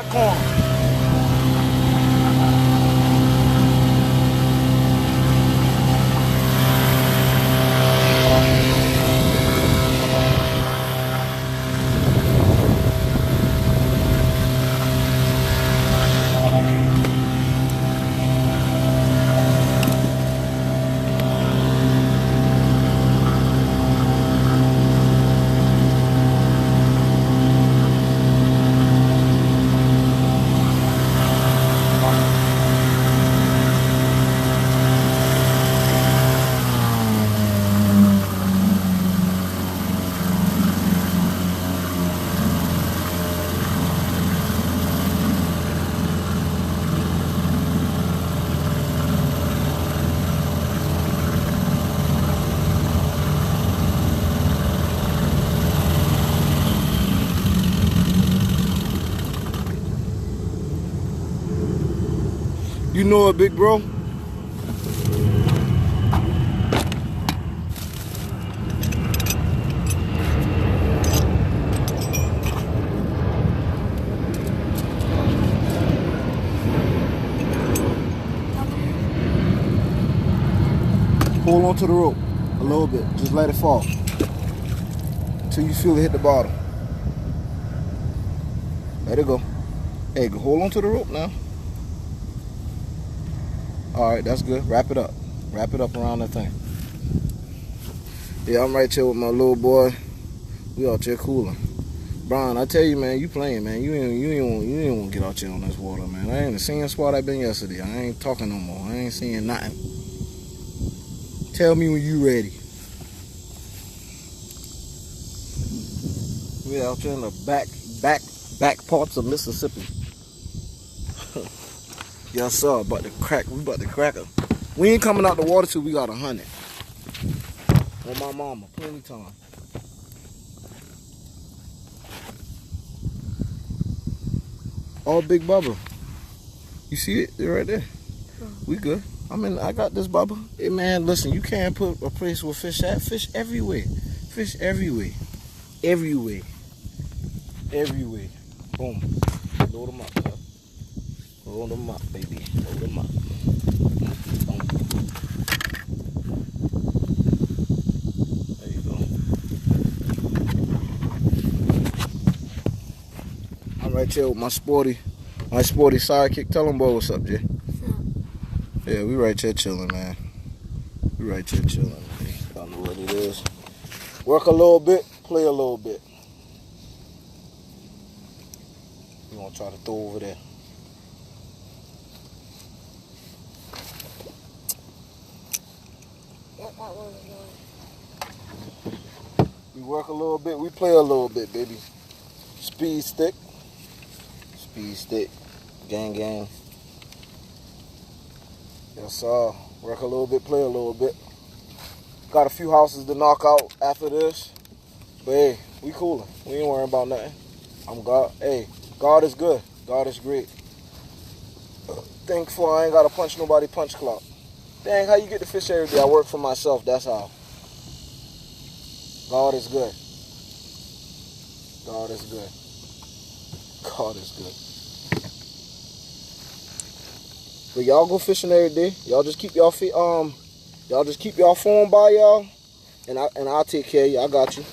that corner. You know it, big bro. Hold on to the rope a little bit. Just let it fall until you feel it hit the bottom. Let it go. Hey, hold on to the rope now. Alright, that's good. Wrap it up. Wrap it up around that thing. Yeah, I'm right here with my little boy. We out here cooling. Brian, I tell you, man, you playing, man. You ain't want to get out here on this water, man. I ain't the same spot I been yesterday. I ain't talking no more. I ain't seeing nothing. Tell me when you ready. We out here in the back parts of Mississippi. Yes, sir. About to crack. We about to crack her. We ain't coming out the water till we got 100. On my mama, plenty time. All Big Bubba. You see it? They're right there. We good. I got this, Bubba. Hey, man, listen. You can't put a place where fish at. Fish everywhere. Fish everywhere. Everywhere. Everywhere. Boom. Load them up, huh? Load them up, baby. Load them up. There you go. I'm right here with my sporty sidekick. Tell them, boy, what's up, Jay? Yeah, we right here chilling, man. We right here chilling. I don't know what it is. Work a little bit, play a little bit. We gonna try to throw over there. We work a little bit, we play a little bit, baby. Speed stick. Speed stick. Gang, gang. Yes, sir. Work a little bit, play a little bit. Got a few houses to knock out after this. But hey, we coolin'. We ain't worrying about nothing. Hey, God is good. God is great. Thankful I ain't gotta punch nobody punch clock. Dang, how you get the fish every day? I work for myself, that's how. God is good. God is good. God is good. But y'all go fishing every day. Y'all just keep y'all feet, y'all just keep y'all phone by y'all, and I'll take care of you. I got you.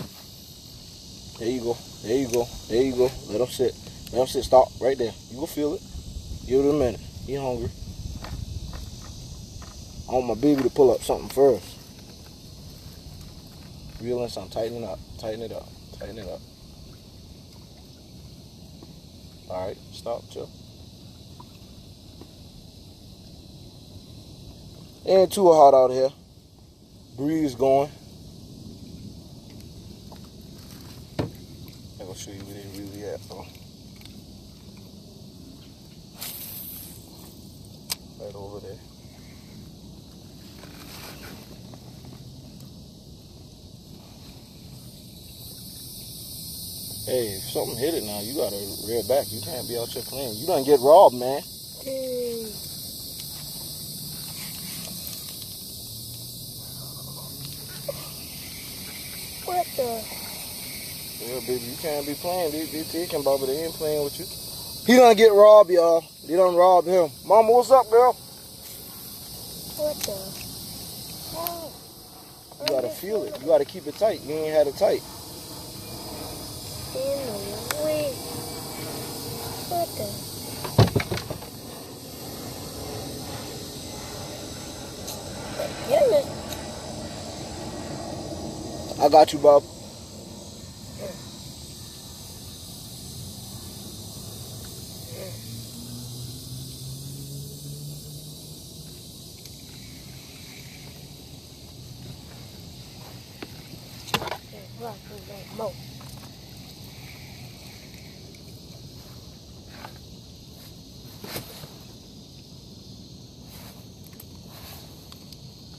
There you go. There you go. There you go. Let them sit. Let them sit. Stop right there. You go feel it. Give it a minute. He hungry. I want my baby to pull up something first. Reel in something. Tighten it up. Tighten it up. Tighten it up. All right. Stop. Chill. Ain't too hot out here. Breeze going. I'm gonna show you where they really at though. Right over there. Hey, if something hit it now, you gotta rear back. You can't be out here playing. You done get robbed, man. What the? Yeah, baby, you can't be playing. They taking, Bubba. They ain't playing with you. He done get robbed, y'all. They done robbed him. Mama, what's up, girl? What the? Oh, You gotta feel it. You gotta keep it tight. You ain't had it tight. in the way. What the? Goodness. I got you, Bob.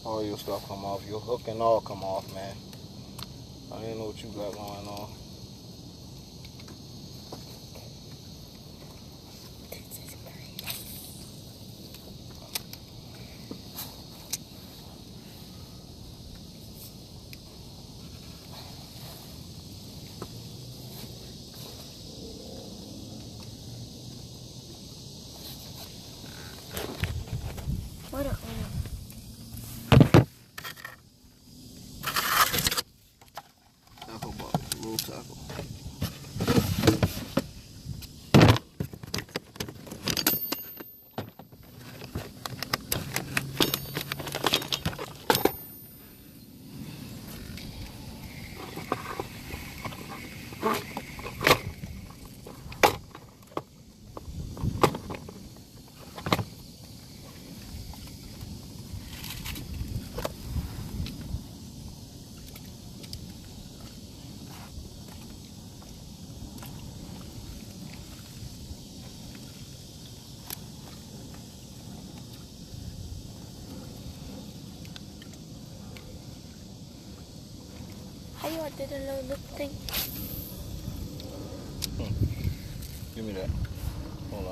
All your stuff come off. Your hook and all come off, man. I didn't know what you got going on. What a Tackle, Bob. Little tackle. How you did a little thing? Give me that. Hold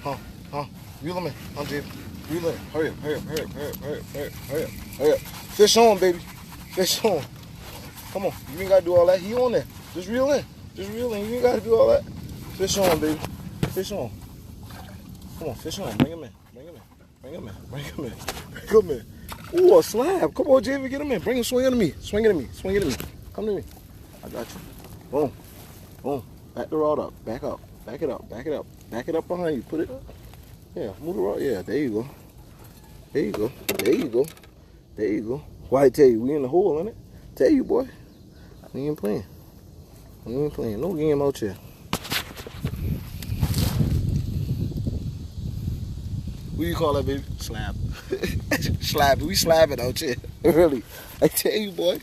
on. Huh? Reel him in. Jay. Reel in. Hurry up. Hurry up. Fish on, baby. Fish on. Come on. You ain't got to do all that. He on there. Just reel in. You ain't got to do all that. Fish on, baby. Fish on. Come on, fish on. Bring him in. Ooh, a slab. Come on, Jamie, get him in. Bring him, swing it to me. Come to me. I got you. Boom. Back the rod up. Back up. Back it up. Back it up behind you. Put it. Yeah, move the rod. Yeah, there you go. Why I tell you, we in the hole, innit? Tell you, boy. We ain't playing. No game out here. What do you call that, baby? Slab. Slab. We slabbing out here. Really. I tell you, boy.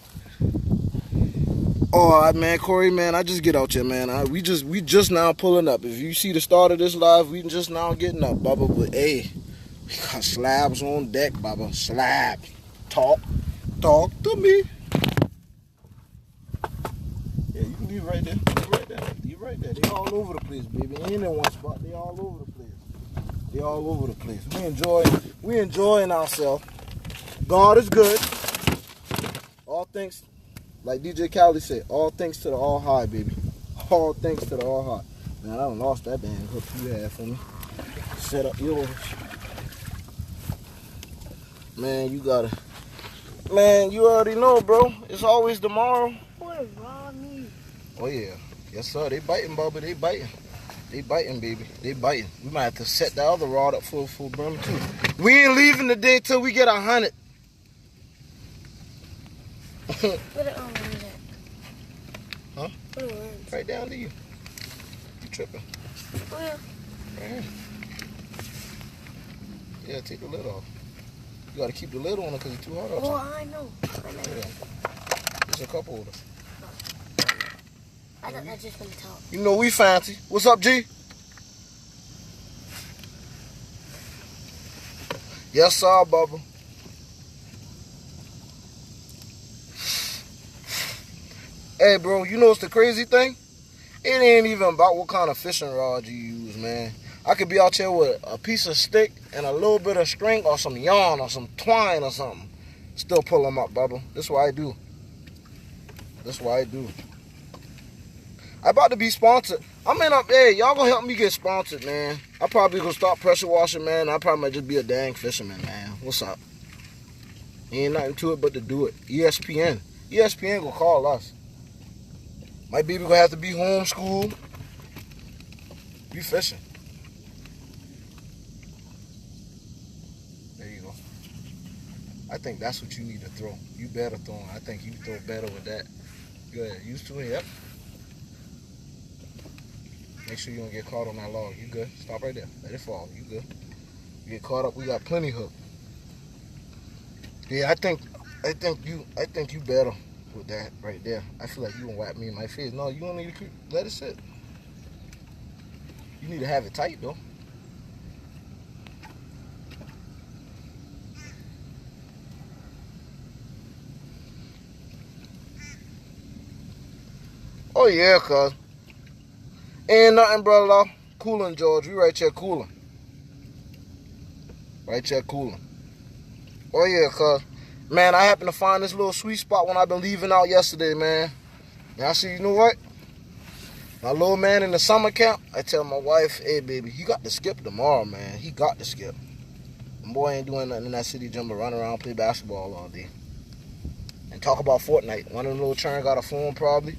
Oh, man, Corey, man, I just get out here, man. We just now pulling up. If you see the start of this live, we just now getting up, Bubba. But, hey, we got slabs on deck, Bubba. Slabs. Talk to me. Yeah, you can leave right there. Leave right there. They all over the place, baby. Ain't in one spot. They all over the place. We enjoying ourselves. God is good. All thanks, like DJ Khaled said, all thanks to the All High, baby. All thanks to the All High. Man, I done lost that damn hook you had for me. Set up yours. Man, you gotta. Man, you already know, bro. It's always tomorrow. What wrong me? Oh yeah. Yes, sir. They biting, Bubba. They biting, baby. They biting. We might have to set the other rod up full brim too. We ain't leaving today till we get 100. What the orange at? Huh? What the orange? Right down to you. You tripping. Oh, yeah. Right here. Yeah, take the lid off. You gotta keep the lid on it because it's too hot outside. Oh, I know. Yeah. There's a cup holder. I thought that's just from the top. You know we fancy. What's up, G? Yes, sir, Bubba. Hey, bro, you know what's the crazy thing? It ain't even about what kind of fishing rod you use, man. I could be out here with a piece of stick and a little bit of string or some yarn or some twine or something. Still pull them up, Bubba. That's what I do. That's why I do. I about to be sponsored. I'm in up there. Y'all gonna help me get sponsored, man. I probably gonna start pressure washing, man. I probably might just be a dang fisherman, man. What's up? Ain't nothing to it but to do it. ESPN. ESPN gonna call us. My baby gonna have to be homeschooled. Be fishing. There you go. I think that's what you need to throw. You better throw it. I think you throw better with that. Good. Used to it, yep. Make sure you don't get caught on that log. You good. Stop right there. Let it fall. You good. You get caught up, we got plenty hook. Yeah, I think you better with that right there. I feel like you gonna whack me in my face. No, you don't need to let it sit. You need to have it tight though. Oh yeah, cuz. Ain't nothing, brother. Cooling, George. We right here cooling. Right here cooling. Oh yeah, cuz. Man, I happened to find this little sweet spot when I've been leaving out yesterday, man. And I see, you know what? My little man in the summer camp, I tell my wife, hey, baby, he got to skip tomorrow, man. He got to skip. The boy ain't doing nothing in that city gym but run around, play basketball all day. And talk about Fortnite. One of them little children got a phone probably.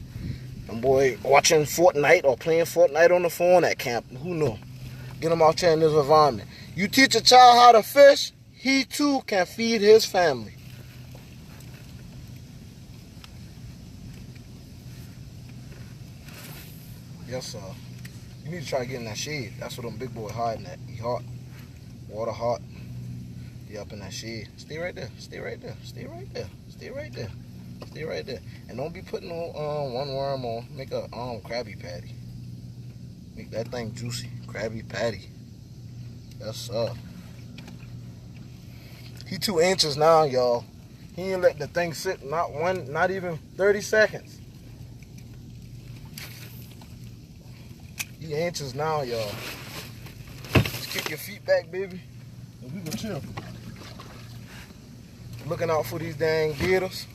And boy watching Fortnite or playing Fortnite on the phone at camp. Who knows? Get him out there in this environment. You teach a child how to fish, he too can feed his family. Yes, sir. You need to try to get in that shade. That's what them big boy hiding at. He hot. Water hot. Be up in that shade. Stay right there. Stay right there. Stay right there. Stay right there. Stay right there. And don't be putting one worm on. Make a Krabby Patty. Make that thing juicy. Krabby Patty. Yes, sir. He 2 inches now, y'all. He ain't let the thing sit not even 30 seconds. He inches now, y'all. Just kick your feet back, baby. And we can chill. Looking out for these dang gators.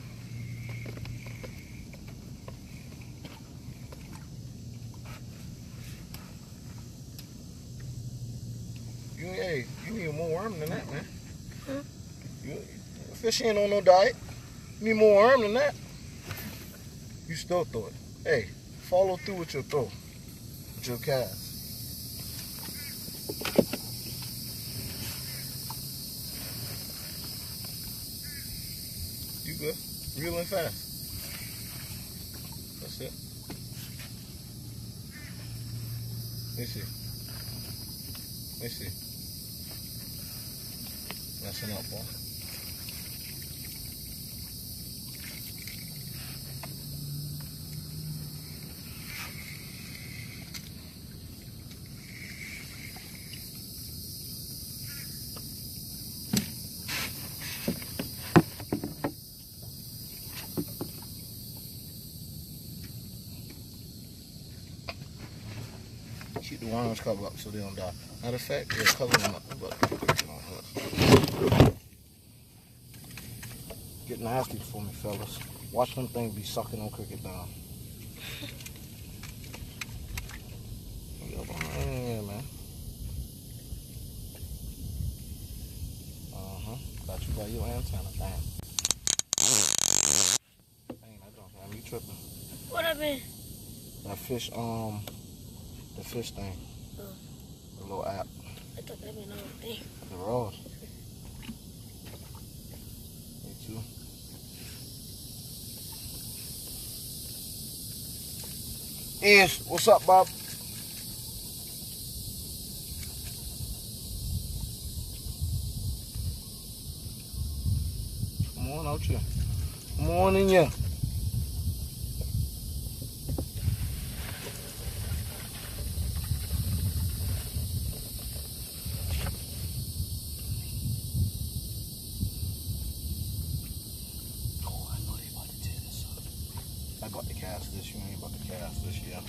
You need more worm than that, man. Fish ain't on no diet. You need more worm than that. You still throw it. Hey, follow through with your throw. With your cast. You good. Real and fast. That's it. Let me see. Let me see. Messing up, boy. Keep the worms covered up so they don't die. Matter of fact, yeah, cover them up. Get nasty for me, fellas. Watch them things be sucking on cricket down. Yeah, man. Got you by your antenna. Damn. Dang, I don't have me tripping. What happened? That fish, the fish thing. Oh. The little app. I thought that meant another thing. The rods. Me too. Ish, what's up, Bob? Come on out here. Come on in here. I about to cast this. You ain't about to cast this yet.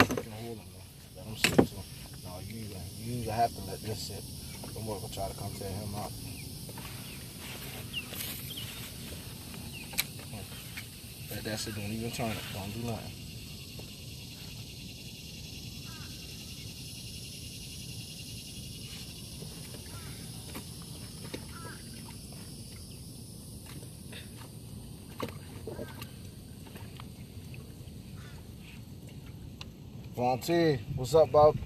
You can hold him though. Let him sit too. No, you have to let this sit. Don't worry, we'll try to come tear him out. That's it. Don't even turn it. Don't do nothing. Vontae, what's up, Bob?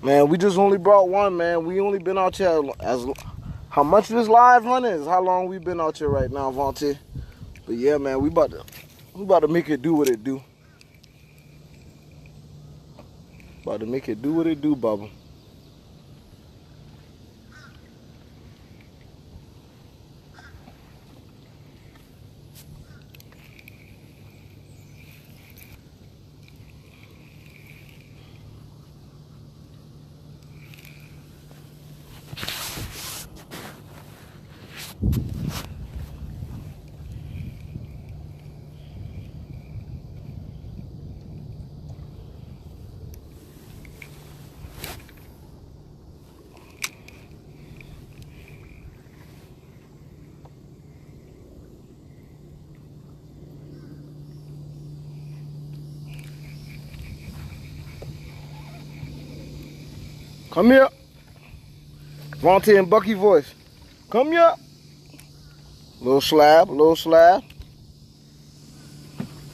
Man, we just only brought one, man. We only been out here as how much this live hunting is. How long we been out here right now, Vontae? But yeah, man, we about to make it do what it do. About to make it do what it do, Bubba. Come here. Vontae and Bucky voice. Come here. Little slab, little slab.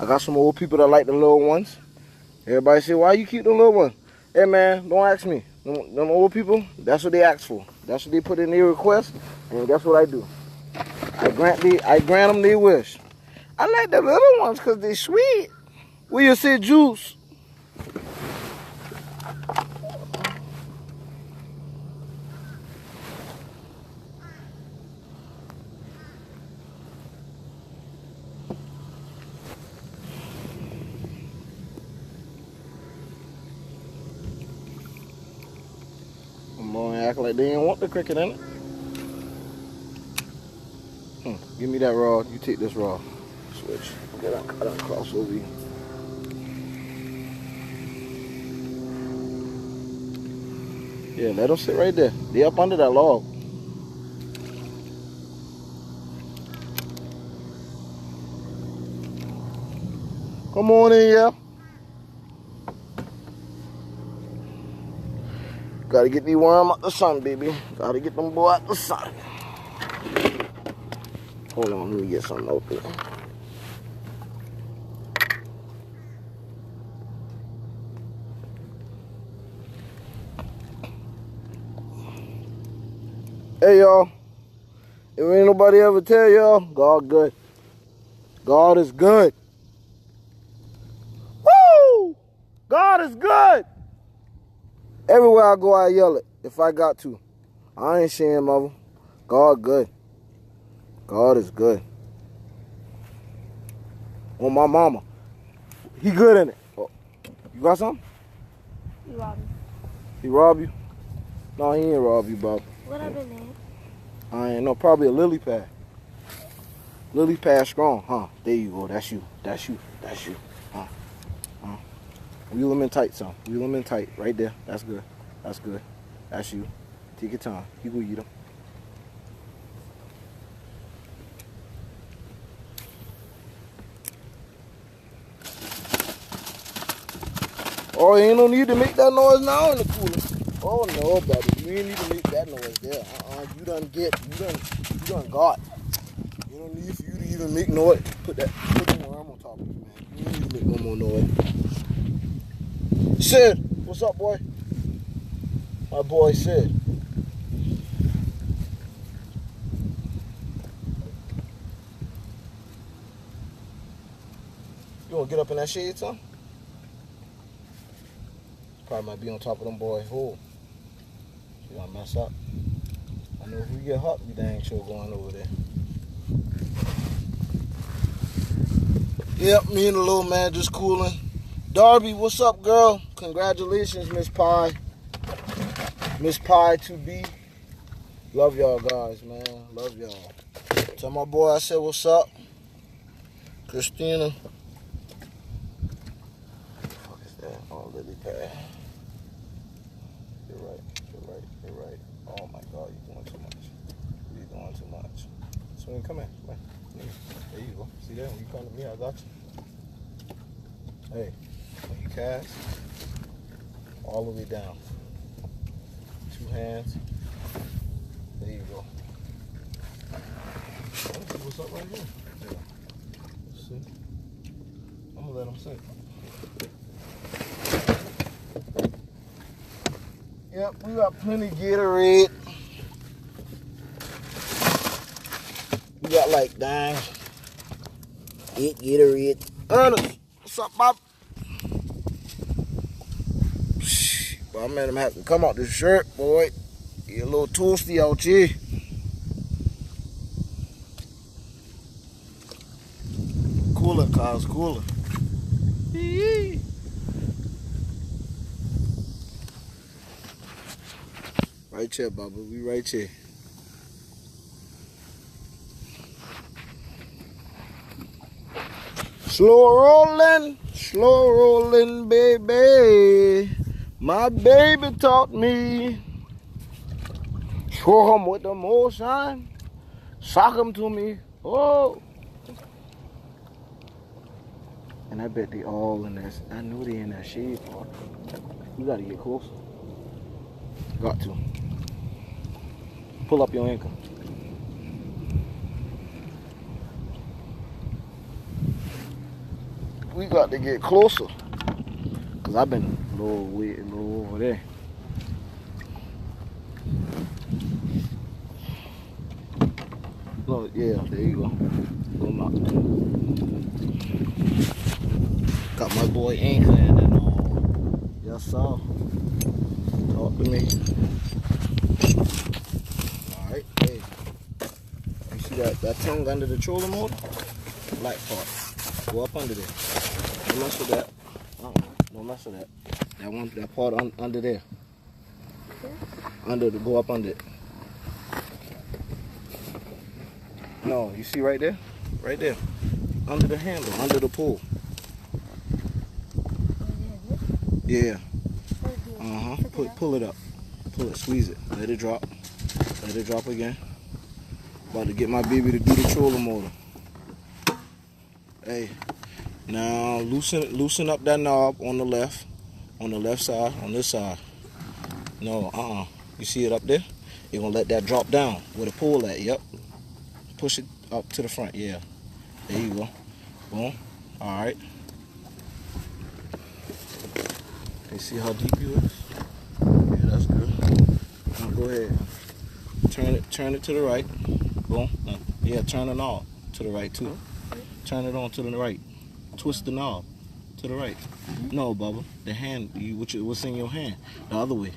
I got some old people that like the little ones. Everybody say, why you keep the little ones? Hey man, don't ask me. Them old people, that's what they ask for. That's what they put in their request, and that's what I do. I grant them their wish. I like the little ones because they sweet. Where you say Juice? Act like they didn't want the cricket in it. Give me that rod. You take this rod. Switch. I don't cross over you. Yeah, let them sit right there. They up under that log. Come on in, yeah. Gotta get these worms out the sun, baby. Gotta get them boy out the sun. Hold on, let me get something open. Hey, y'all. If ain't nobody ever tell y'all, God good. God is good. Woo! God is good. Everywhere I go, I yell it if I got to. I ain't ashamed of him. God good. God is good. On my mama. He good in it. Oh, you got something? He robbed me. He robbed you? No, he ain't robbed you, Bob. What I been in? I ain't know. Probably a lily pad. Lily pad strong. Huh. There you go. That's you. That's you. That's you. Huh. Wheel them in tight, son. Wheel them in tight. Right there. That's good. That's good. That's you. Take your time. You go eat them. Oh, you ain't no need to make that noise now in the cooler. Oh no, buddy. You ain't need to make that noise there. You done got. You don't need for you to even make noise. Put the worm on top of it, man. You don't even make no more noise. Sid, what's up, boy? My boy Sid. You wanna get up in that shade, son? Probably might be on top of them boy hole. You gonna mess up. I know if we get hot, we dang sure going over there. Yep, me and the little man just cooling. Darby, what's up, girl? Congratulations, Miss Pie. Miss Pie to be. Love y'all guys, man. Love y'all. Tell my boy I said what's up. Christina. What the fuck is that? Oh, lily pad. You're right. Oh my God, you're doing too much. You're doing too much. Swing, come here. Come here. There you go. See that? When you come to me, I got you. Hey, when you cast, all the way down. 2 hands. There you go. Let's see what's up right here. Yeah. Let's see. I'm gonna let him sink. Yep, we got plenty of Gatorade. We got like 8 Gatorade. Ernest, what's up, Bob? But I made him have to come out this shirt, boy. You're a little toasty out here. Cooler, cars, cooler. Yee. Right here, Bubba. We right here. Slow rolling, baby. My baby taught me. Show him with the motion. Sock him to me. Oh. And I bet they all in that. I knew they in that shade part. You gotta get closer. Got to. Pull up your ankle. We got to get closer. Cause I've been a little over there. No, yeah, there you go. Go knock. Got my boy Anchor in and all. Yes, sir. Talk to me. Alright, hey. You see that tongue under the trolling motor? Black part. Go up under there. Don't mess with that. Don't mess with that. That part under there. Go up under it. No, you see right there? Right there. Under the handle, under the pole. Yeah. Pull it up. Pull it, squeeze it. Let it drop. Let it drop again. About to get my baby to do the trolling motor. Hey. Now loosen up that knob on the left side, on this side. No, You see it up there? You're gonna let that drop down where the pull at. Yep. Push it up to the front. Yeah. There you go. Boom. All right. You see how deep you is? Yeah, that's good. Now go ahead. Turn it to the right. Boom. Yeah, turn the knob to the right too. Turn it on to the right. Twist the knob to the right. No, Bubba. The hand, what's in your hand? The other way.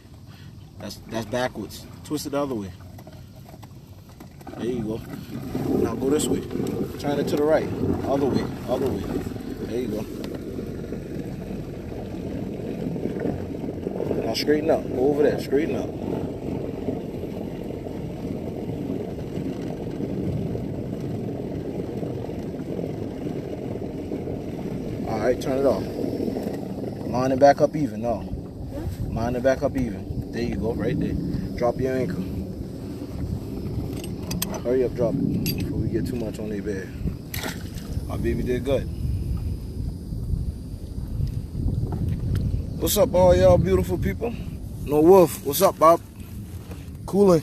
That's backwards. Twist it the other way. There you go. Now go this way. Turn it to the right. Other way. There you go. Now straighten up. Go over there. Straighten up. Alright, turn it off. Line it back up even. No. Line it back up even. There you go, right there. Drop your ankle. Hurry up, drop it before we get too much on their bed. My baby did good. What's up, all y'all beautiful people? No Wolf. What's up, Bob? Cooling.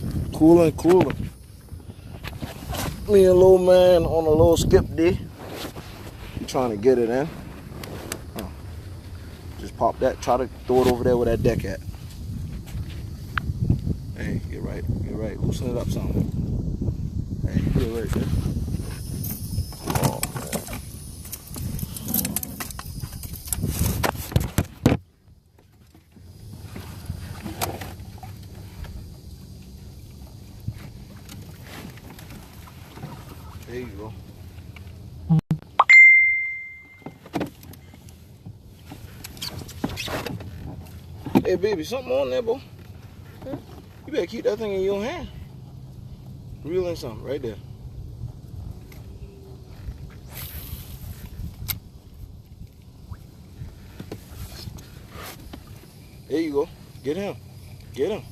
Me and little man on a little skip day. Trying to get it in. Just pop that. Try to throw it over there where that deck at. Hey, you're right. You're right. Loosen it up some. Hey, you're right there. Oh, man. There you go. Hey, baby, something on there, boy. You better keep that thing in your hand. Reeling something right there. There you go. Get him. Get him.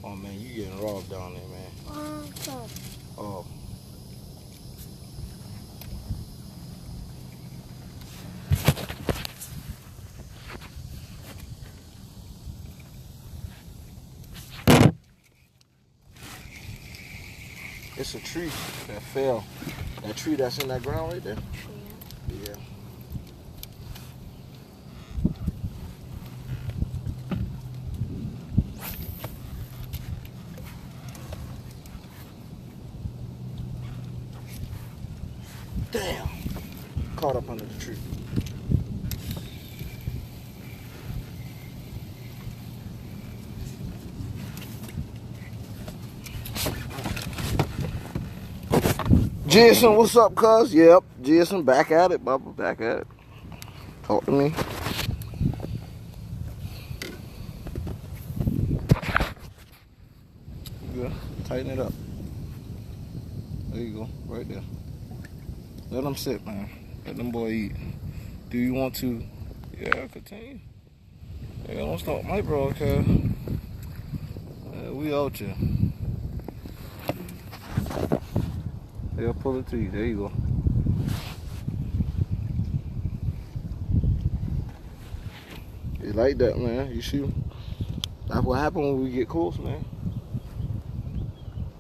Oh, man, you getting robbed down there, man. Oh. It's a tree that fell. That tree that's in that ground right there? Yeah. Damn. Caught up under the tree. Jason, what's up, cuz? Yep, Jason, back at it, Bubba, back at it. Talk to me. Good. Tighten it up. There you go, right there. Let them sit, man. Let them boy eat. Do you want to? Yeah, continue. Yeah, don't stop my broadcast. We out here. Yeah, pull it to you. There you go. You like that, man? You see? That's what happens when we get close, man.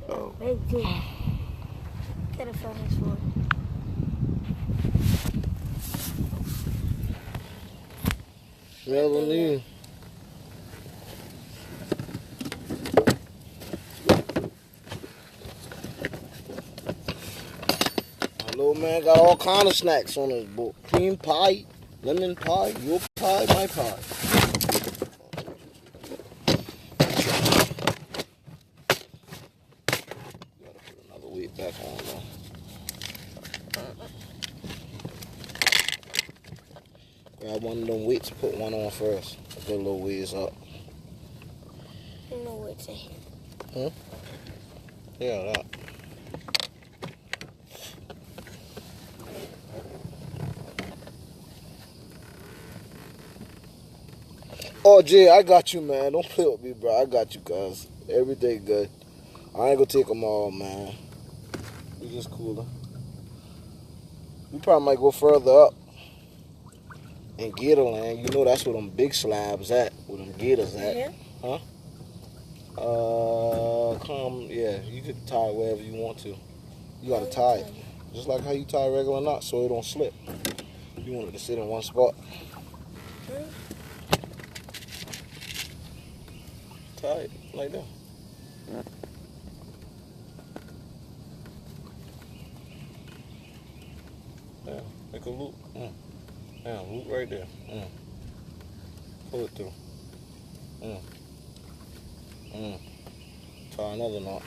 Oh. Very good. Get a furnace for it. Melanie. Little man got all kind of snacks on his book. Cream pie, lemon pie, your pie, my pie. Gotta put another weight back on though. Grab one of them weights, put one on first. Get a little ways up. You know what to say. Huh? Yeah, that. Oh, Jay, I got you, man. Don't play with me, bro. I got you, cuz. Everything good. I ain't gonna take them all, man. We just cooling. We probably might go further up in Gatorland. You know that's where them big slabs at, where them gators at. Yeah. Huh? Yeah, you could tie wherever you want to. You gotta tie it. Just like how you tie a regular knot so it don't slip. You want it to sit in one spot. Tie it like that. Yeah, make a loop. Yeah, loop right there. Pull it through. Tie another knot.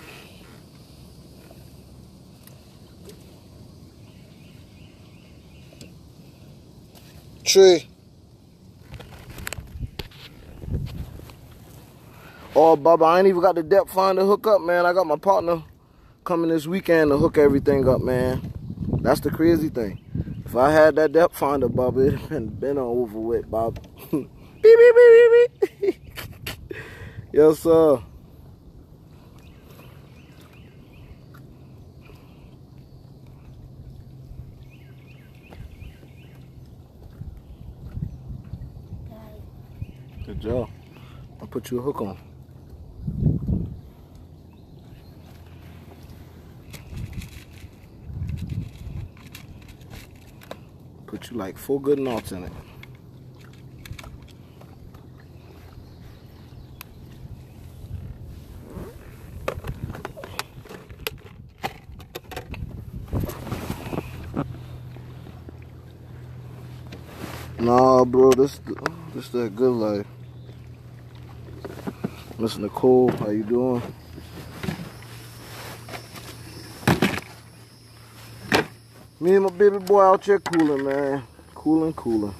Tree. Oh, Bubba, I ain't even got the depth finder hook up, man. I got my partner coming this weekend to hook everything up, man. That's the crazy thing. If I had that depth finder, Bubba, it'd been over with, Bob. Beep, beep, beep, beep, beep. Yes, sir. Good job. I'll put you a hook on. Put you like 4 good knots in it. Nah, bro, this that good life. Miss Nicole, how you doing? Me and my baby boy out here cooling, man. Cooling.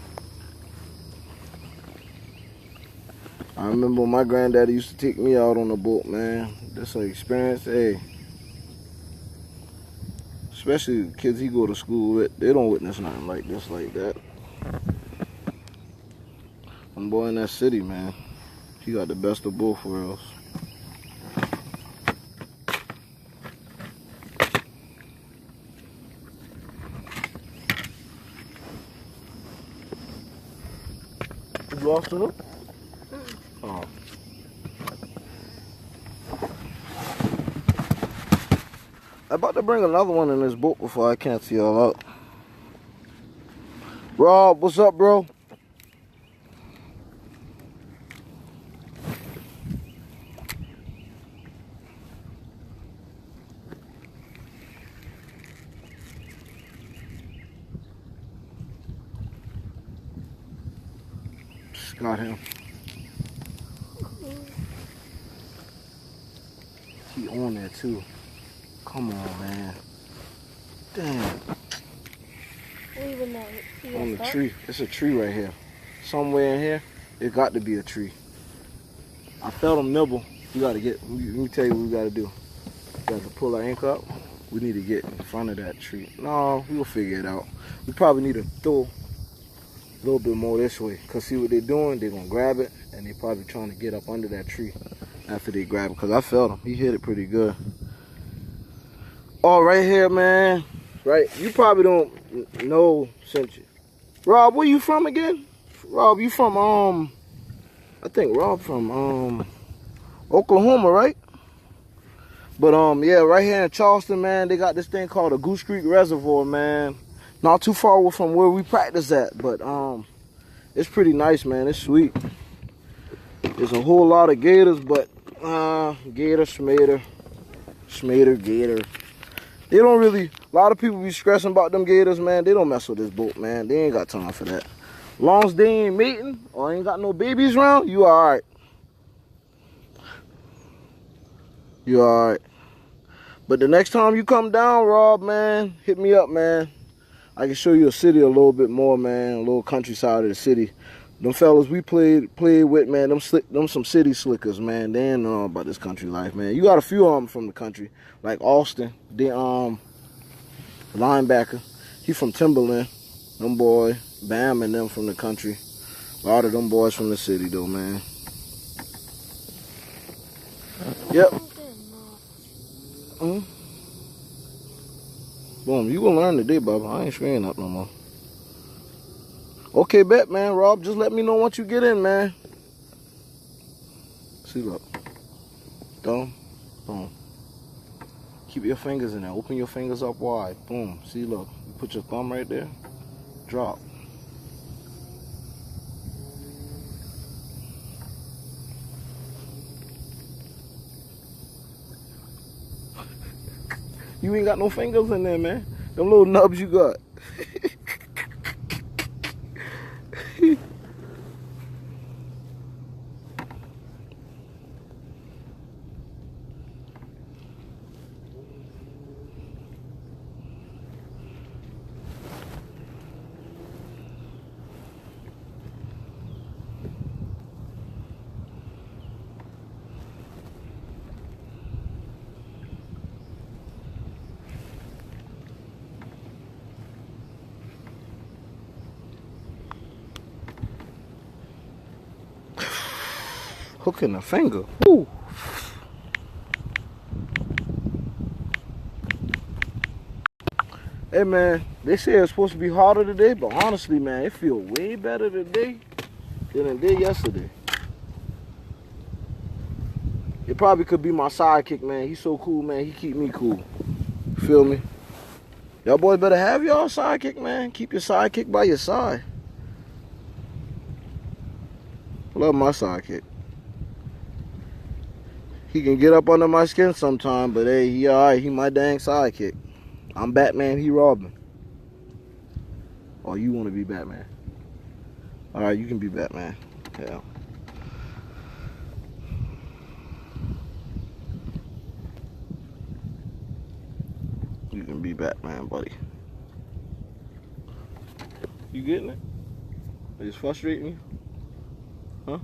I remember when my granddaddy used to take me out on the boat, man. That's an experience, hey. Especially the kids he go to school with, they don't witness nothing like this, like that. I'm boy in that city, man. He got the best of both worlds. You lost it up? Oh. I'm about to bring another one in this boat before I cancel y'all out. Rob, what's up, bro? Got him. He on there too. Come on, man. Damn. Leaving that On the tree. It's a tree right here. Somewhere in here, it got to be a tree. I felt him nibble. We gotta get. Let me tell you what we gotta do. We got to pull our ink up. We need to get in front of that tree. No, we'll figure it out. We probably need to throw a little bit more this way, cause see what they're doing, they're gonna grab it and they probably trying to get up under that tree after they grab it, cause I felt him, he hit it pretty good. Oh, right here, man, right, you probably don't know since you. Rob, where you from again? Rob, you from I think Rob from Oklahoma, right? But yeah, right here in Charleston, man, they got this thing called a Goose Creek Reservoir, man. Not too far away from where we practice at, but it's pretty nice, man. It's sweet. There's a whole lot of gators, but gator, schmader, gator. They don't really, a lot of people be stressing about them gators, man. They don't mess with this boat, man. They ain't got time for that. As long as they ain't mating or ain't got no babies around, you all right. You all right. But the next time you come down, Rob, man, hit me up, man. I can show you a city a little bit more, man. A little countryside of the city. Them fellas we played with, man. Them some city slickers, man. They ain't know about this country life, man. You got a few of them from the country, like Austin, the linebacker. He from Timberland. Them boy, Bam, and them from the country. A lot of them boys from the city, though, man. Yep. Boom, you gonna learn today, Bubba. I ain't screwing up no more. Okay, bet, man. Rob, just let me know once you get in, man. See, look. Thumb, boom. Keep your fingers in there. Open your fingers up wide. Boom. See, look. You put your thumb right there. Drop. You ain't got no fingers in there, man. Them little nubs you got. Hooking a finger. Woo. Hey, man, they say it's supposed to be harder today, but honestly, man, it feels way better today than it did yesterday. It probably could be my sidekick, man. He's so cool, man. He keep me cool. Feel me? Y'all boys better have y'all sidekick, man. Keep your sidekick by your side. Love my sidekick. He can get up under my skin sometime, but hey, he alright. He my dang sidekick. I'm Batman, he Robin. Or you want to be Batman? Alright, you can be Batman. Yeah. You can be Batman, buddy. You getting it? It's frustrating you? Huh?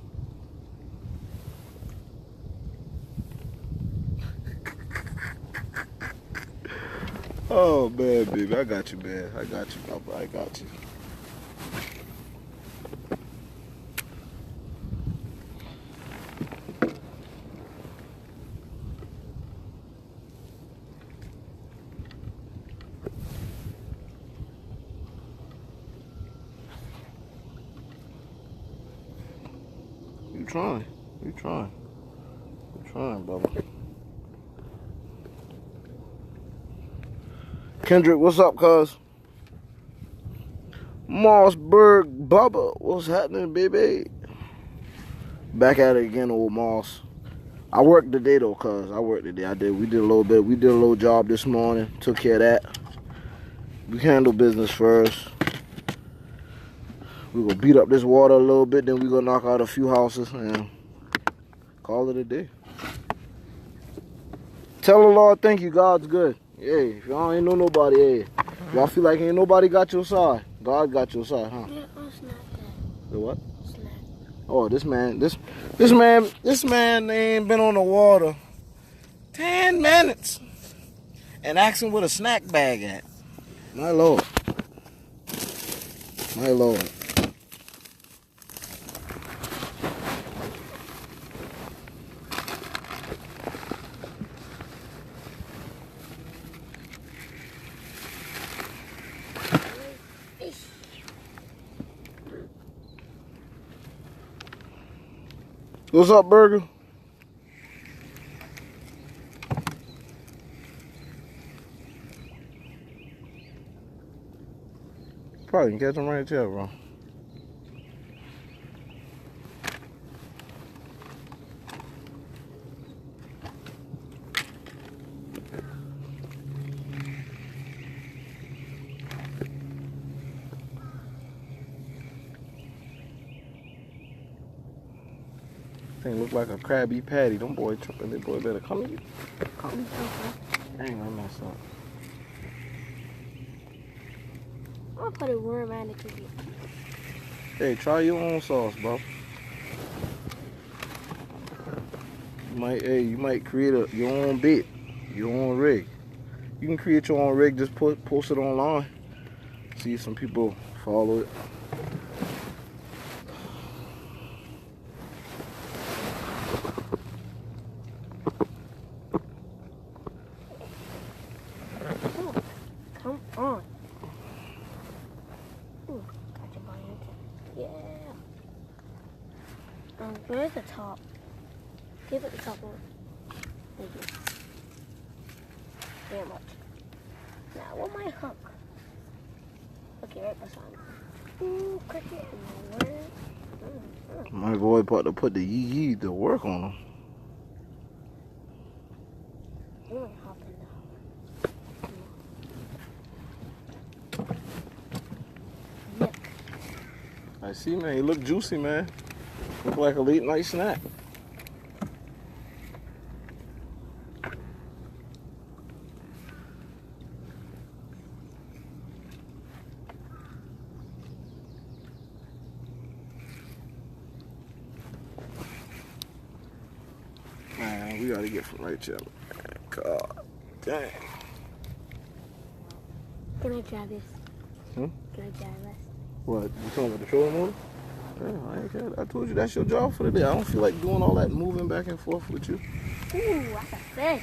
Oh man, baby, I got you, man. I got you, Papa. I got you. You trying? You trying? You trying, Bubba? Kendrick, what's up, cuz? Mossberg Bubba, what's happening, baby? Back at it again, old Moss. I worked today though, cuz. I worked today. We did a little bit. We did a little job this morning. Took care of that. We handled business first. We gonna beat up this water a little bit, then we gonna knock out a few houses and call it a day. Tell the Lord thank you, God's good. Hey, if y'all ain't know nobody, hey, y'all feel like ain't nobody got your side, God got your side, huh? Yeah, I'll snack that. The what? Snack. Oh, this man ain't been on the water 10 minutes and asking where the snack bag at. My Lord. My Lord. What's up, Burger? Probably can catch him right there, bro. Thing look like a Krabby Patty. Them boy tripping. That boy better come here. Come here. Dang, I messed up. I'll put a worm on the cookie. Hey, try your own sauce, bro. You might create your own bit, your own rig. You can create your own rig. Just post it online. See if some people follow it. Come on. Ooh, got your body. Yeah. Where's the top? Give it the top one. Thank you. Very much. Now, what my hook? Okay, right beside me. Ooh, cricket and the word. My boy about to put the yee to work on him. You might hop in now. Yuck. I see, man. He look juicy, man. Look like a late night snack. Man, we gotta get from right here. God dang. Can I drive this? Hmm? Can I drive this? What? You talking about the trolling motor? Yeah, I ain't care. I told you that's your job for the day. I don't feel like doing all that moving back and forth with you. Ooh, that's a fish.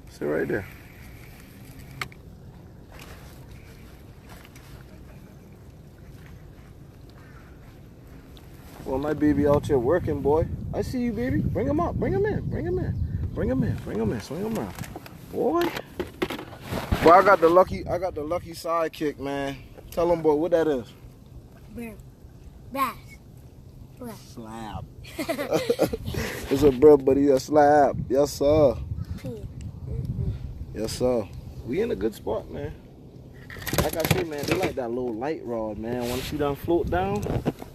Sit right there. Well, my baby out here working, boy. I see you, baby. Bring him up. Bring him in. Bring him in. Bring him in. Bring him in. Swing him around. Boy. Boy, I got the lucky sidekick, man. Tell them, boy, what that is. Bear. Bass. Slab. It's a bro, buddy. A slab. Yes, sir. Yes, sir. We in a good spot, man. Like I said, man, they like that little light rod, man. Once you done float down,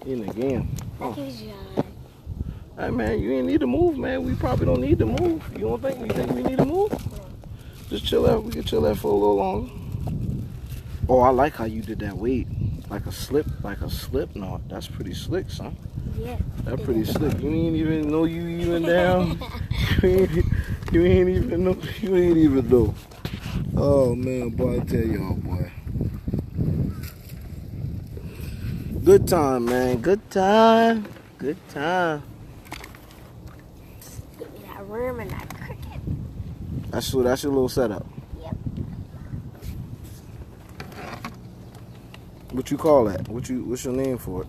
in again. Oh. Hey, man, you ain't need to move, man. We probably don't need to move. You don't think we need to move? Just chill out. We can chill out for a little longer. Oh, I like how you did that weight. Like a slip knot. That's pretty slick, son. Yeah. That's pretty slick. You ain't even know you even down. You ain't even know. Oh man, boy, I tell y'all, boy. Good time, man. Good time. Good time. Give me that worm and that cricket. That's your little setup. Yep. What you call that? What's your name for it?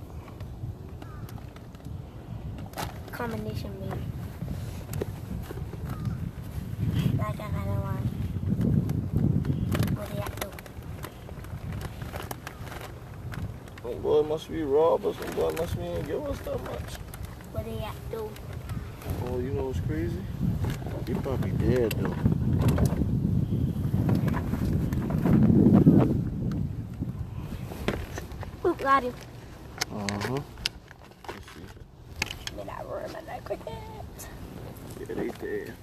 Combination meat. Like another one. What do you have to do? Some boy must be raw, but some boy must be ain't give us that much. What do you have to do? Oh, you know what's crazy? He probably dead though. Oop, got him. Uh-huh. Give me that worm and that cricket. Yeah, they dead.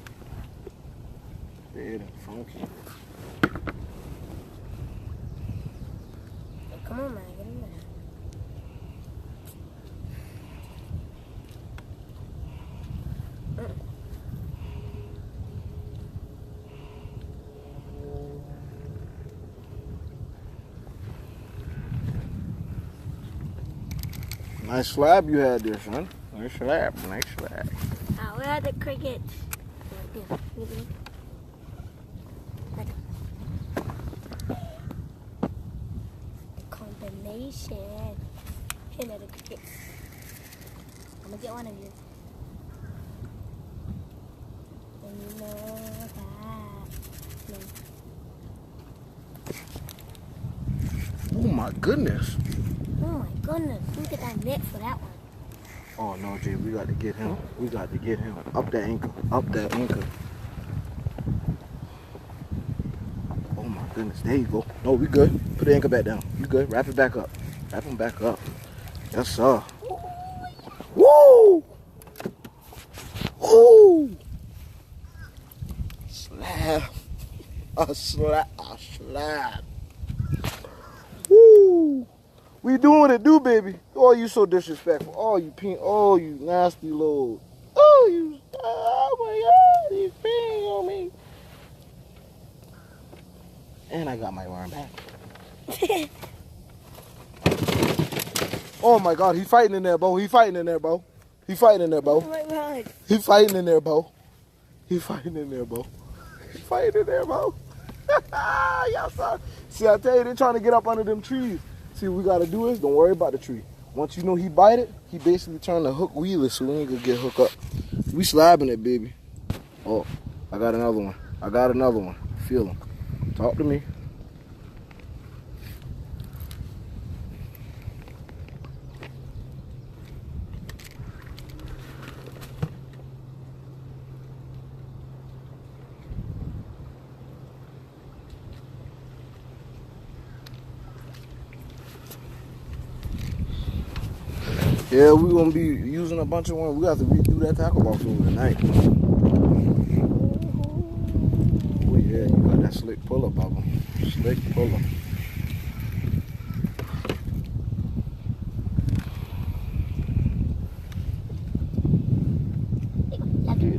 Dead and funky. Come on, man, get in there. Nice slab you had there, son. Nice slab. Ah, where are the crickets? Yeah, combination. Here are the crickets. I'm gonna get one of you. And you know that. Oh my goodness. Oh my goodness, look at that net for that one. Oh no, Jay, we got to get him. We got to get him. Up that anchor. Up that anchor. Oh my goodness. There you go. No, we good. Put the anchor back down. You good. Wrap it back up. Wrap him back up. Yes, sir. Woo! Woo! Slap. A slap. A slap. Woo! We doing it, baby. Oh, you so disrespectful. Oh, you nasty little. Oh my God, you peeing on me. And I got my worm back. Oh my God, he fighting in there, Bo. He fighting in there, Bo. He fighting in there, Bo. Oh my God. He fighting in there, Bo. He fighting in there, Bo. He fighting in there, Bo. Y'all saw. See, I tell you, they trying to get up under them trees. See, what we got to do is, don't worry about the tree. Once you know he bite it, he basically turn the hook wheeler so we ain't gonna get hooked up. We slabbing it, baby. Oh, I got another one. I got another one. Feel him. Talk to me. Yeah, we're going to be using a bunch of ones. We have to redo that tackle box over tonight. Oh, yeah, you got that slick puller, Bubba. Slick puller.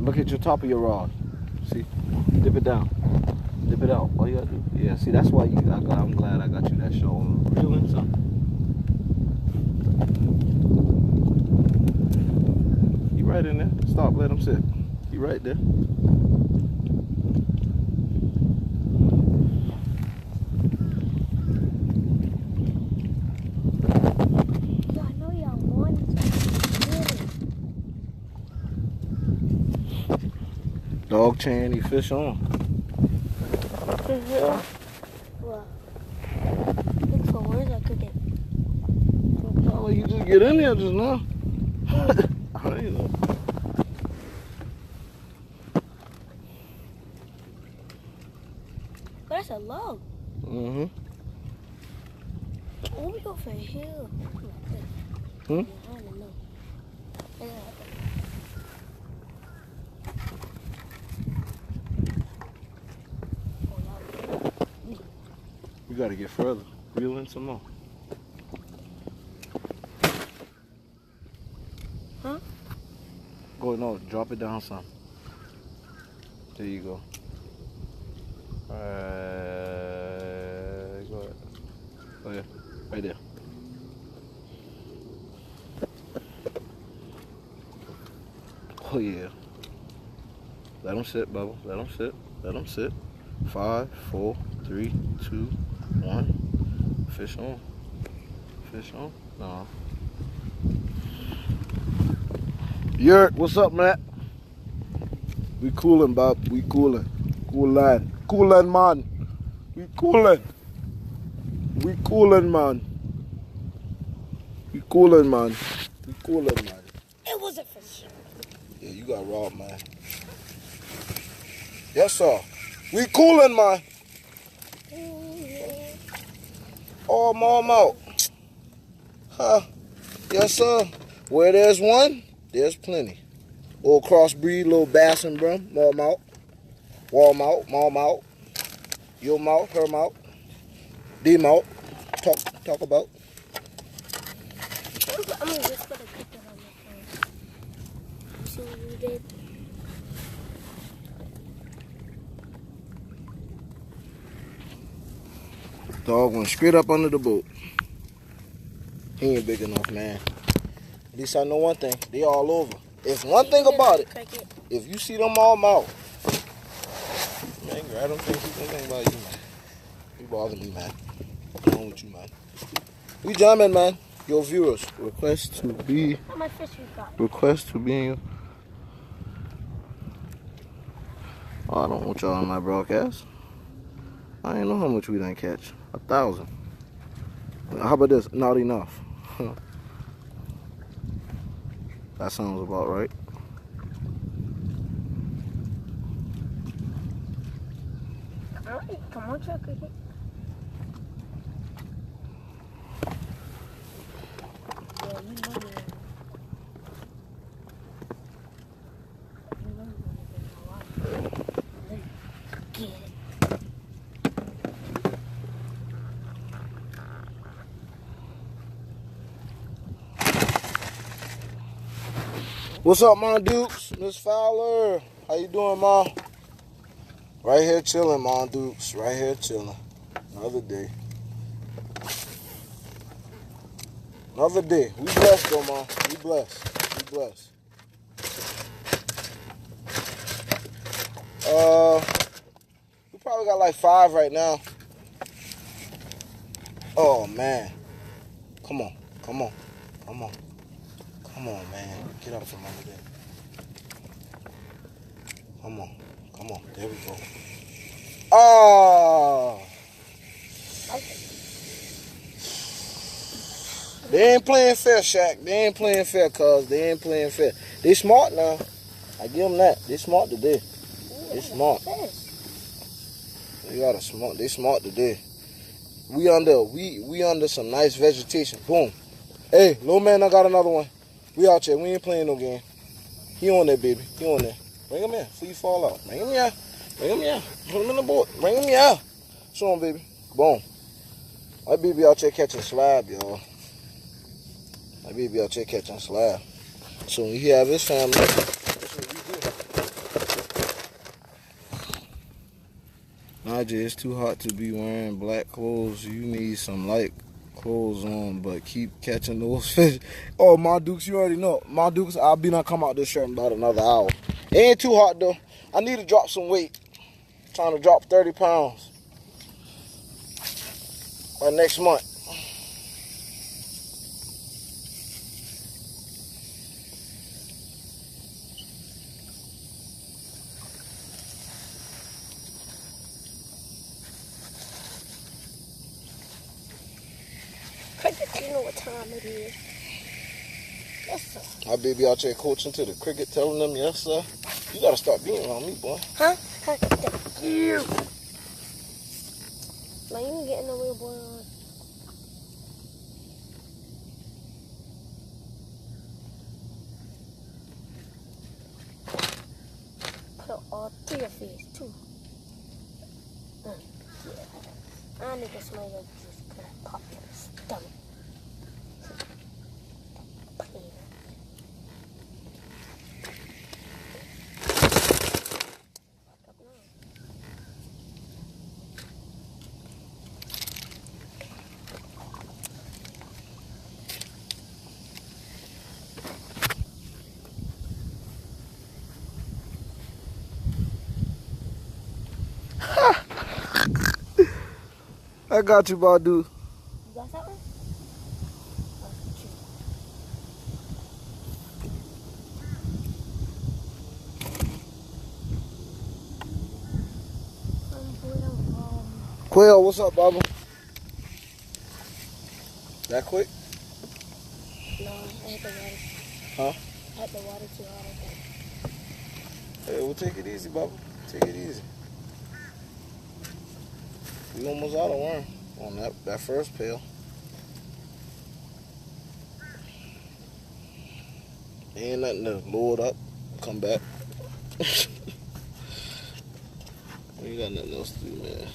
Look at your top of your rod. See? Dip it down. Dip it out. All you got to do. Yeah, see, that's why I'm glad I got you that show on reeling something. Right in there. Stop, let him sit. He right there. I know y'all want Dog chain, he fish on. to. Look for words I could get. Oh, you just get in there just now. I don't know. That's a log. Mm-hmm. What we go for a hill? Hmm? I don't know. You gotta get further. Reel in some more. Huh? Go, no, drop it down some. There you go. Go ahead. Oh yeah, right there. Oh yeah. Let them sit, Bubba. Let them sit. Let them sit. 5, 4, 3, 2, 1. Fish on. Fish on. No. Yurt, what's up, Matt? We coolin', Bob. We coolin'. Coolin'. Coolin', man. We coolin'. We coolin', man. We coolin', man. We coolin', man. It was a fish. Yeah, you got robbed, man. Yes, sir. We coolin', man. Oh, mom out. Huh. Yes, sir. Where there's one, there's plenty. Little crossbreed, little bass and brum. Mom out. Warm out. Mom out. Your mouth, her mouth. D mouth. Talk about. I'm gonna just put a picture on my phone. You see what you did? Dog went straight up under the boat. He ain't big enough, man. At least I know one thing. They all over. If one thing about it, if you see them all out, man, grab them things. One thing about you, man. You bother me, man. What's wrong with you, man? We jamming, man. Your viewers, request to be How much fish you got? in your... Oh, I don't want y'all on my broadcast. I ain't know how much we done catch. 1,000. How about this? Not enough. That sounds about right. Alright, come on, Chuck. Yeah, you know you get it. What's up, Mon Dukes? Miss Fowler. How you doing, Ma? Right here chilling, Mon Dukes. Right here chilling. Another day. Another day. We blessed, though, Ma. We blessed. We blessed. We probably got like 5 right now. Oh, man. Come on. Come on. Come on. Come on, man. Get up from under there. Come on. Come on. There we go. Oh! They ain't playing fair, Shaq. They ain't playing fair, cuz. They ain't playing fair. They smart now. I give them that. They smart today. They smart. They got a smart. They smart today. We under some nice vegetation. Boom. Hey, little man, I got another one. We out here. We ain't playing no game. He on there, baby. He on there. Bring him here before you fall out. Bring him here. Bring him here. Put him in the boat. Bring him here. Show him, baby. Boom. My baby out here catching slab, y'all. My baby out here catching slab. So when he have his family, that's what we do. Naja, it's too hot to be wearing black clothes. You need some light clothes on, but keep catching those fish. Oh, my Dukes, you already know. My Dukes, I'll be not come out this shirt in about another hour. It ain't too hot though. I need to drop some weight. I'm trying to drop 30 pounds by next month. Cricket, you know what time it is. Yes, sir. My baby out there coaching to the cricket, telling them, yes, sir. You gotta start being around me, boy. Huh? You. Man, you ain't getting away, boy. Put all three of these, too. Yeah. I need to smell your juice. Put a pop in your stomach. I got you, Badu. You got something? Quail, what's up, Baba? That quick? No, I hit the water. Huh? I hit the water too hard, I think. Hey, we'll take it easy, Baba. Take it easy. We almost out of worm on that first pail. Ain't nothing to load up, come back. We got nothing else to do, man.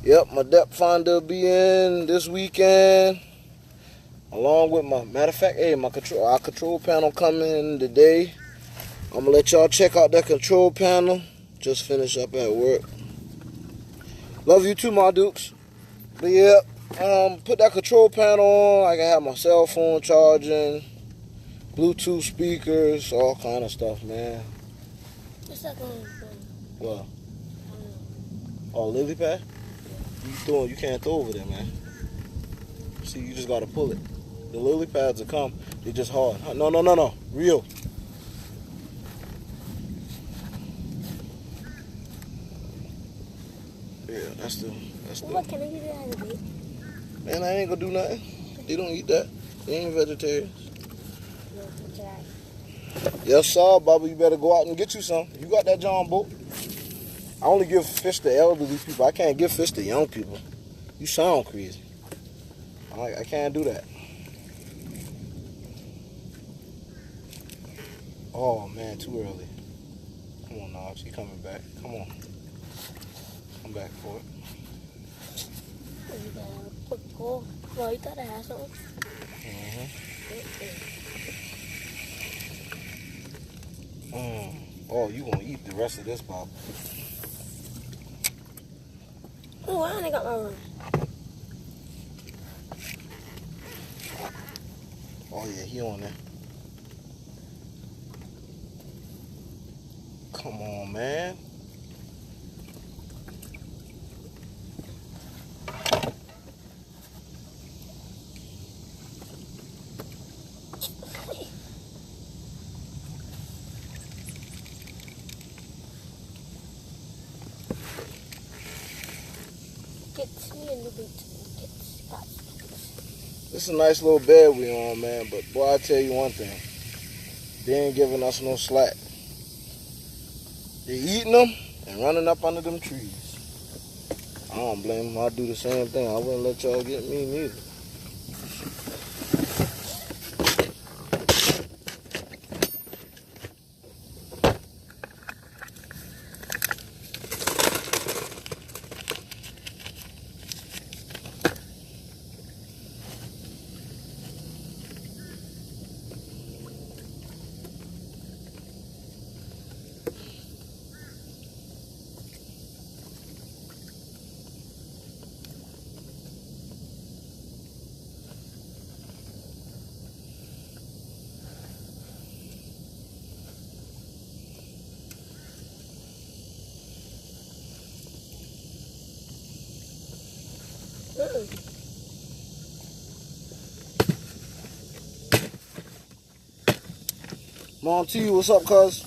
Yep, my depth finder will be in this weekend. Along with matter of fact, hey, our control panel coming today. I'm gonna let y'all check out that control panel. Just finished up at work. Love you too, my dukes. But yeah, put that control panel on. I can have my cell phone charging, Bluetooth speakers, all kind of stuff, man. What's that going on? What? Oh, lily pad? You can't throw over there, man. See, you just gotta pull it. The lily pads will come. They just hard. No. Real. Yeah, that's the. What, can I get it out of the bait? Man, I ain't gonna do nothing. They don't eat that. They ain't vegetarians. No, that's right. Yes, sir, Baba. You better go out and get you some. You got that John boat. I only give fish to elderly people. I can't give fish to young people. You sound crazy. I can't do that. Oh, man, too early. Come on, now. She coming back. Come on. Come back for it. You gotta have a quick goal. Well, you thought I had something? Oh, you gonna eat the rest of this, Bob. Oh, I only got my room. Oh, yeah, he on there. Come on, man. Get me a new bait. This is a nice little bed we on, man. But, boy, I tell you one thing. They ain't giving us no slack. They eating them and running up under them trees. I don't blame them. I'll do the same thing. I wouldn't let y'all get me neither. Mom T, what's up, cuz?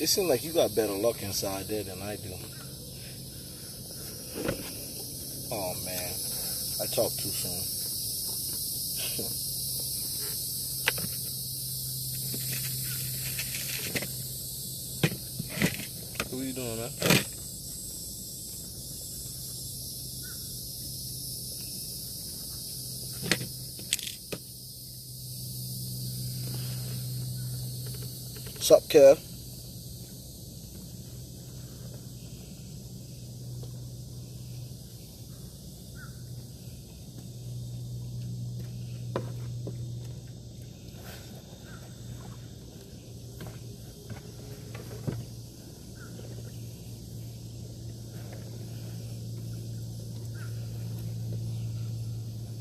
It seems like you got better luck inside there than I do. Oh man, I talked too soon. What are you doing, man? What's up, Kev?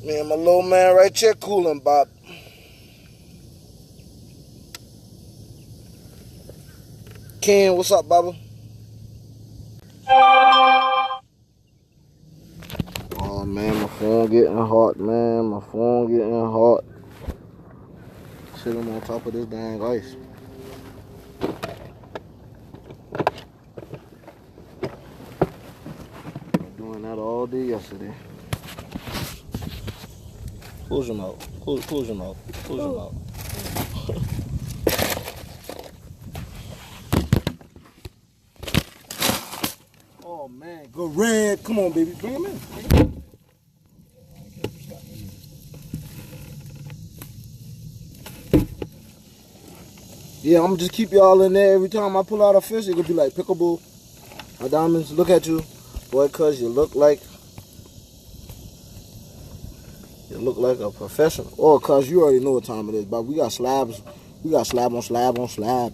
Me and my little man right here cooling, Bob. Ken, what's up, Baba? Oh man, my phone getting hot, man. My phone getting hot. Sitting on top of this dang ice. Been doing that all day yesterday. Close your mouth. Close your mouth. Close your mouth. Oh man, good red. Come on, baby. Bring him in. Yeah, I'm gonna just keep y'all in there. Every time I pull out a fish, it could be like Pickable. My diamonds, look at you. Boy, cuz you look like a professional. Or cuz you already know what time it is, but we got slabs. We got slab on slab on slab.